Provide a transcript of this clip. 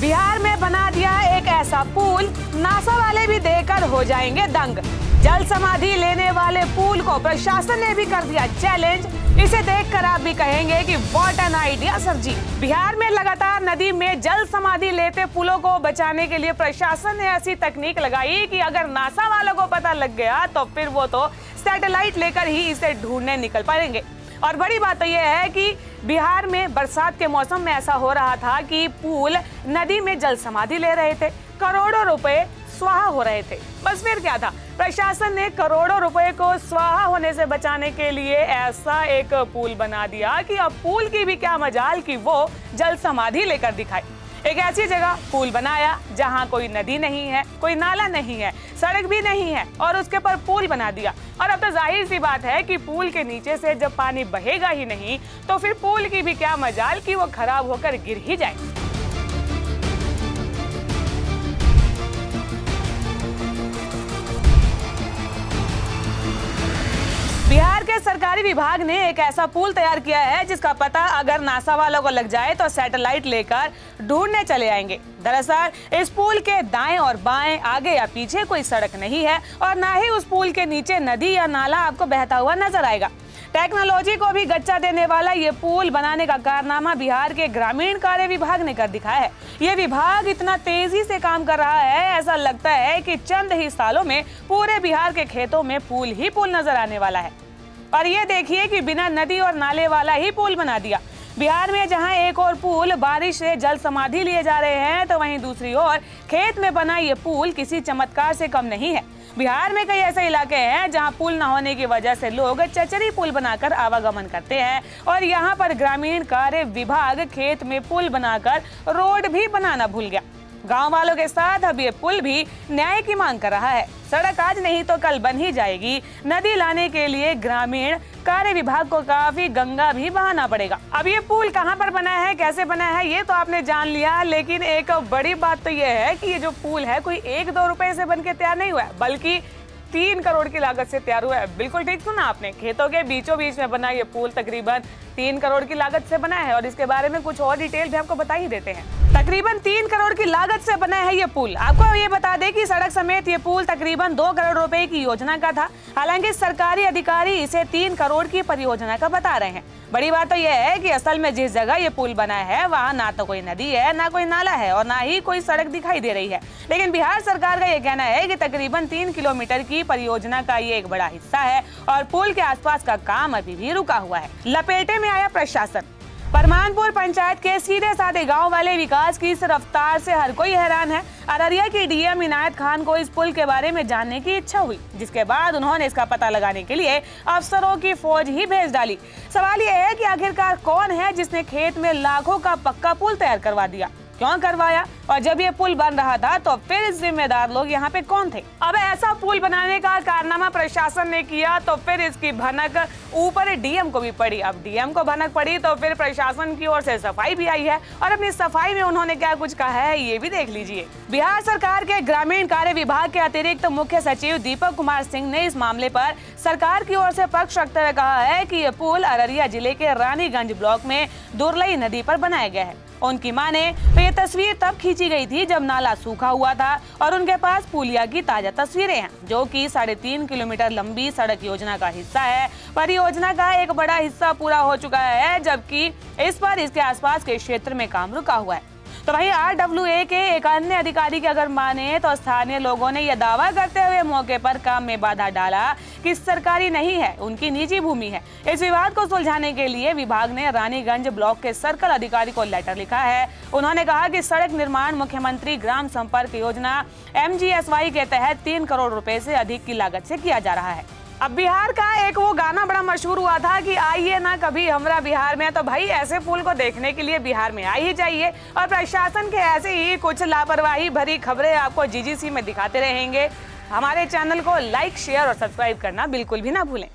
बिहार में बना दिया एक ऐसा पुल, नासा वाले भी देखकर हो जाएंगे दंग। जल समाधि लेने वाले पुल को प्रशासन ने भी कर दिया चैलेंज। इसे देखकर आप भी कहेंगे कि व्हाट एन आइडिया सर जी। बिहार में लगातार नदी में जल समाधि लेते पुलों को बचाने के लिए प्रशासन ने ऐसी तकनीक लगाई कि अगर नासा वालों को पता लग गया तो फिर वो तो सैटेलाइट लेकर ही इसे ढूंढने निकल पड़ेंगे। और बड़ी बात तो यह है कि बिहार में बरसात के मौसम में ऐसा हो रहा था कि पुल नदी में जल समाधि ले रहे थे, करोड़ों रुपए स्वाहा हो रहे थे। बस फिर क्या था, प्रशासन ने करोड़ों रुपए को स्वाहा होने से बचाने के लिए ऐसा एक पुल बना दिया कि अब पुल की भी क्या मजाल कि वो जल समाधि लेकर दिखाए। एक ऐसी जगह पुल बनाया जहां कोई नदी नहीं है, कोई नाला नहीं है, सड़क भी नहीं है और उसके पर पुल बना दिया। और अब तो जाहिर सी बात है कि पुल के नीचे से जब पानी बहेगा ही नहीं तो फिर पुल की भी क्या मजाल कि वो खराब होकर गिर ही जाए। बिहार के सरकारी विभाग ने एक ऐसा पुल तैयार किया है जिसका पता अगर नासा वालों को लग जाए तो सैटेलाइट लेकर ढूंढने चले आएंगे। दरअसल इस पुल के दाएं और बाएं, आगे या पीछे कोई सड़क नहीं है और ना ही उस पुल के नीचे नदी या नाला आपको बहता हुआ नजर आएगा। टेक्नोलॉजी को भी गच्चा देने वाला ये पुल बनाने का कारनामा बिहार के ग्रामीण कार्य विभाग ने कर दिखाया है। ये विभाग इतना तेजी से काम कर रहा है, ऐसा लगता है कि चंद ही सालों में पूरे बिहार के खेतों में पुल ही पुल नजर आने वाला है। और ये देखिए कि बिना नदी और नाले वाला ही पुल बना दिया। बिहार में जहां एक और पुल बारिश से जल समाधि लिए जा रहे हैं तो वहीं दूसरी ओर खेत में बना ये पुल किसी चमत्कार से कम नहीं है। बिहार में कई ऐसे इलाके हैं जहां पुल न होने की वजह से लोग चचरी पुल बनाकर आवागमन करते हैं और यहां पर ग्रामीण कार्य विभाग खेत में पुल बनाकर रोड भी बनाना भूल गया। गांव वालों के साथ अब ये पुल भी न्याय की मांग कर रहा है। सड़क आज नहीं तो कल बन ही जाएगी। नदी लाने के लिए ग्रामीण कार्य विभाग को काफी गंगा भी बहाना पड़ेगा। अब ये पुल कहां पर बना है, कैसे बना है, ये तो आपने जान लिया, लेकिन एक बड़ी बात तो ये है कि ये जो पुल है कोई 1-2 रुपए से बन के तैयार नहीं हुआ है, बल्कि 3 करोड़ की लागत से तैयार हुआ है। बिल्कुल ठीक सुना आपने। खेतों के बीचों बीच में बना ये पुल तकरीबन 3 करोड़ की लागत से बना है और इसके बारे में कुछ और डिटेल भी आपको बता ही देते हैं। तकरीबन 3 करोड़ की लागत से बना है ये पुल। आपको ये बता दें कि सड़क समेत ये पुल तकरीबन 2 करोड़ रुपए की योजना का था। हालांकि सरकारी अधिकारी इसे 3 करोड़ की परियोजना का बता रहे हैं। बड़ी बात तो यह है कि असल में जिस जगह ये पुल बना है वहाँ ना तो कोई नदी है, ना कोई नाला है और ना ही कोई सड़क दिखाई दे रही है। लेकिन बिहार सरकार का ये कहना है कि तकरीबन 3 किलोमीटर की परियोजना का ये एक बड़ा हिस्सा है और पुल के आसपास का काम अभी भी रुका हुआ है। लपेटे में आया प्रशासन। परमानपुर पंचायत के सीधे साधे गांव वाले विकास की इस रफ्तार से हर कोई हैरान है। अररिया की डीएम इनायत खान को इस पुल के बारे में जानने की इच्छा हुई, जिसके बाद उन्होंने इसका पता लगाने के लिए अफसरों की फौज ही भेज डाली। सवाल यह है कि आखिरकार कौन है जिसने खेत में लाखों का पक्का पुल तैयार करवा दिया, क्यों करवाया और जब ये पुल बन रहा था तो फिर इस जिम्मेदार लोग यहाँ पे कौन थे। अब ऐसा पुल बनाने का कारनामा प्रशासन ने किया तो फिर इसकी भनक ऊपर डीएम को भी पड़ी। अब डीएम को भनक पड़ी तो फिर प्रशासन की ओर से सफाई भी आई है और अपनी सफाई में उन्होंने क्या कुछ कहा है ये भी देख लीजिए। बिहार सरकार के ग्रामीण कार्य विभाग के अतिरिक्त मुख्य सचिव दीपक कुमार सिंह ने इस मामले पर सरकार की ओर से पक्ष रखते हुए कहा है कि ये पुल अररिया जिले के रानीगंज ब्लॉक में दुरलई नदी पर बनाया गया है। उनकी माने तो ये तस्वीर तब खींची गई थी जब नाला सूखा हुआ था और उनके पास पुलिया की ताजा तस्वीरें हैं, जो कि 3.5 किलोमीटर लंबी सड़क योजना का हिस्सा है। परियोजना का एक बड़ा हिस्सा पूरा हो चुका है, जबकि इस पर इसके आसपास के क्षेत्र में काम रुका हुआ है। तो वहीं RWA के एक अन्य अधिकारी की अगर माने तो स्थानीय लोगों ने यह दावा करते हुए मौके पर काम में बाधा डाला कि सरकारी नहीं है, उनकी निजी भूमि है। इस विवाद को सुलझाने के लिए विभाग ने रानीगंज ब्लॉक के सर्कल अधिकारी को लेटर लिखा है। उन्होंने कहा कि सड़क निर्माण मुख्यमंत्री ग्राम संपर्क योजना MGSY के तहत 3 करोड़ रुपए से अधिक की लागत से किया जा रहा है। अब बिहार का एक वो गाना बड़ा मशहूर हुआ था कि आइए ना कभी हमरा बिहार में, तो भाई ऐसे पुल को देखने के लिए बिहार में आ ही जाइए और प्रशासन के ऐसे ही कुछ लापरवाही भरी खबरें आपको GGC में दिखाते रहेंगे। हमारे चैनल को लाइक, शेयर और सब्सक्राइब करना बिल्कुल भी ना भूलें।